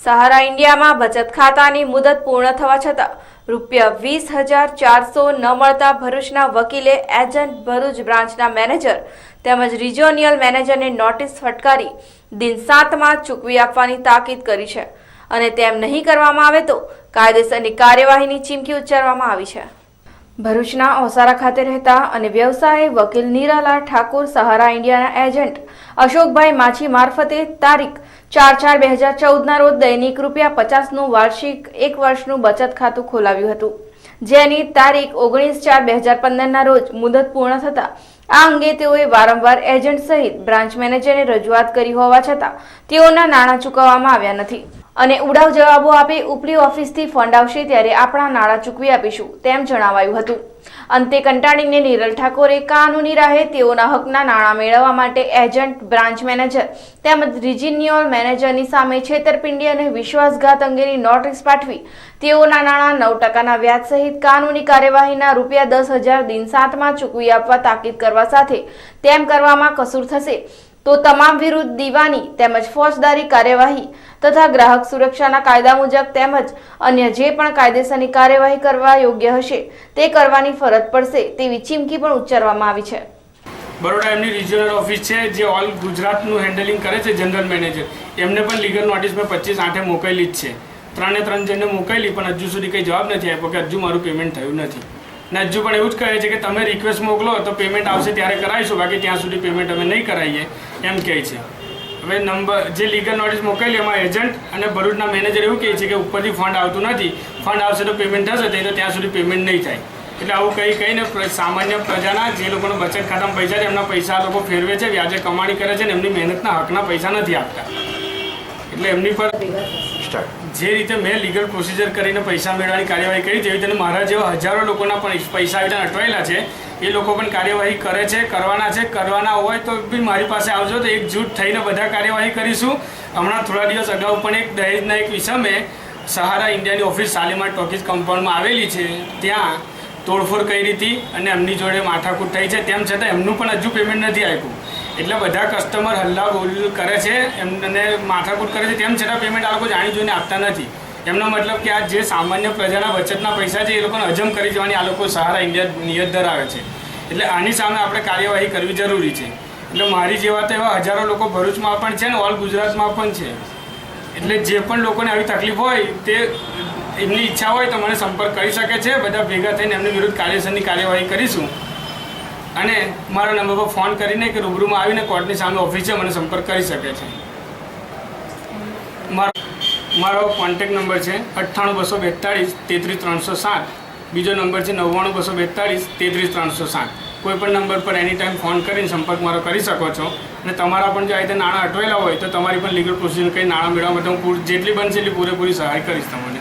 સહારા ઇન્ડિયામાં બચત ખાતાની મુદત પૂર્ણ થવા છતાં ₹20,400 ન મળતા ભરૂચના વકીલે એજન્ટ ભરૂચ બ્રાન્ચના મેનેજર તેમજ રિજિયોનલ મેનેજરને નોટિસ ફટકારી દિન 7માં ચૂકવી આપવાની તાકીદ કરી છે અને તેમ નહીં કરવામાં આવે તો કાયદેસરની કાર્યવાહીની ચીમકી ઉચ્ચારવામાં આવી છે। ભરૂચના ઓસારા ખાતે રહેતા અને વ્યવસાયી વકીલ નિરાલા ઠાકોર સહારા ઇન્ડિયાના એજન્ટ અશોકભાઈ માછી મારફતે તારીખ 4/4/2014 રોજ દૈનિક ₹50નું વાર્ષિક 1 વર્ષનું બચત ખાતું ખોલાવ્યું હતું, જેની તારીખ 19/4/2015 રોજ મુદત પૂર્ણ થતા આ અંગે તેઓએ વારંવાર એજન્ટ સહિત બ્રાન્ચ મેનેજરને રજૂઆત કરી હોવા છતાં તેઓના નાણાં ચૂકવવામાં આવ્યા નથી અને ઉડાવ જવાબો આપી ઉપલી ઓફિસથી ફંડ આવશે ત્યારે આપણા નાણાં ચૂકવી આપીશું તેમ જણાવાયું હતું। અંતે કંટાળીને નિરલ ઠાકોરે કાનૂની રાહે તેઓના હકના નાણાં મેળવવા માટે એજન્ટ, બ્રાન્ચ મેનેજર તેમજ રિજિયોનલ મેનેજરની સામે છેતરપિંડી અને વિશ્વાસઘાત અંગેની નોટિસ પાઠવી તેઓના નાણાં 9% વ્યાજ સહિત કાનૂની કાર્યવાહીના ₹10,000 દિન 7માં ચૂકવી આપવા તાકીદ કરવા સાથે તેમ કરવામાં કસૂર થશે તો તમામ વિરુદ્ધ દીવાની તેમજ ફોજદારી કાર્યવાહી તથા ગ્રાહક સુરક્ષાના કાયદા મુજબ તેમજ અન્ય જે પણ કાયદેસરની કાર્યવાહી કરવા યોગ્ય હશે તે કરવાની ફરજ પડશે તેવી ચીમકી પણ ઉચ્ચારવામાં આવી છે। બરોડા એમની રિજિયોનલ ઓફિસ છે જે ઓલ ગુજરાતનું હેન્ડલિંગ કરે છે, જનરલ મેનેજર, એમને પણ લીગલ નોટિસ મેં 25/8 મોકલેલી જ છે। 3 જણને મોકલી પણ હજુ સુધી કંઈ જવાબ નથી આપ્યો કે હજુ મારું પેમેન્ટ થયું નથી ને હજુ પણ એવું જ કહે છે કે તમે રિક્વેસ્ટ મોકલો તો પેમેન્ટ આવશે ત્યારે કરાવીશું, બાકી ત્યાં સુધી પેમેન્ટ અમે નહીં કરાવીએ એમ કહે છે। હવે જે લીગલ નોટિસ મોકલી એમાં એજન્ટ અને ભરૂચના મેનેજર એવું કહે છે કે ઉપરથી ફંડ આવતું નથી, ફંડ આવશે તો પેમેન્ટ થશે, તો ત્યાં સુધી પેમેન્ટ નહીં થાય। એટલે આવું કહીને સામાન્ય પ્રજાના જે લોકોના બચત ખાતામાં પૈસા છે એમના પૈસા લોકો ફેરવે છે, વ્યાજે કમાણી કરે છે ને એમની મહેનતના હકના પૈસા નથી આપતા। એટલે એમની પર જે રીતે મેં લીગલ પ્રોસિજર કરીને પૈસા મેળવવાની કાર્યવાહી કરી તેવી રીતે મારા જેવા હજારો લોકોના પણ પૈસા આવી અટવાયેલા છે, એ લોકો પણ કાર્યવાહી કરે છે, કરવાના હોય તો બી મારી પાસે આવજો તો એકજૂટ થઈને બધા કાર્યવાહી કરીશું। હમણાં થોડા દિવસ અગાઉ પણ એક દહેજના એક વિષમે સહારા ઇન્ડિયાની ઓફિસ શાલીમાર ટોકીઝ કમ્પાઉન્ડમાં આવેલી છે, ત્યાં તોડફોડ કરી હતી અને એમની જોડે માથાકૂટ થઈ છે, તેમ છતાં એમનું પણ હજુ પેમેન્ટ નથી આપ્યું। એટલે બધા કસ્ટમર હલ્લા બોલ કરે છે, એમને માથાકૂટ કરે છે, તેમ છતાં પેમેન્ટ આ લોકો જાણી જોઈને આપતા નથી। એમનો મતલબ કે આ જે સામાન્ય પ્રજાના બચતના પૈસા છે એ લોકોને હજમ કરી જવાની આ લોકો સહારા ઇન્ડિયા નિયત ધરાવે છે। એટલે આની સામે આપણે કાર્યવાહી કરવી જરૂરી છે। એટલે મારી જેવા તો એવા હજારો લોકો ભરૂચમાં પણ છે ને ઓલ ગુજરાતમાં પણ છે। એટલે જે પણ લોકોને આવી તકલીફ હોય તે એમની ઈચ્છા હોય તો મને સંપર્ક કરી શકે છે, બધા ભેગા થઈને એમની વિરુદ્ધ કાયદેસરની કાર્યવાહી કરીશું અને મારા નંબર પર ફોન કરીને કે રૂબરૂમાં આવીને કોર્ટની સામે ઓફિસે મને સંપર્ક કરી શકે છે। મારો કોન્ટેક્ટ નંબર છે 98 242 33 307, બીજો નંબર છે 99 242 33 307। કોઈ પણ નંબર પર એની ટાઈમ ફોન કરીને સંપર્ક મારો કરી શકો છો અને તમારા પણ જો આ રીતે નાણાં અટવાયેલા હોય તો તમારી પણ લીગલ પ્રોસિજર કંઈ નાણાં મેળવવા માટે હું જેટલી બનશે એટલી પૂરેપૂરી સહાય કરીશ તમને।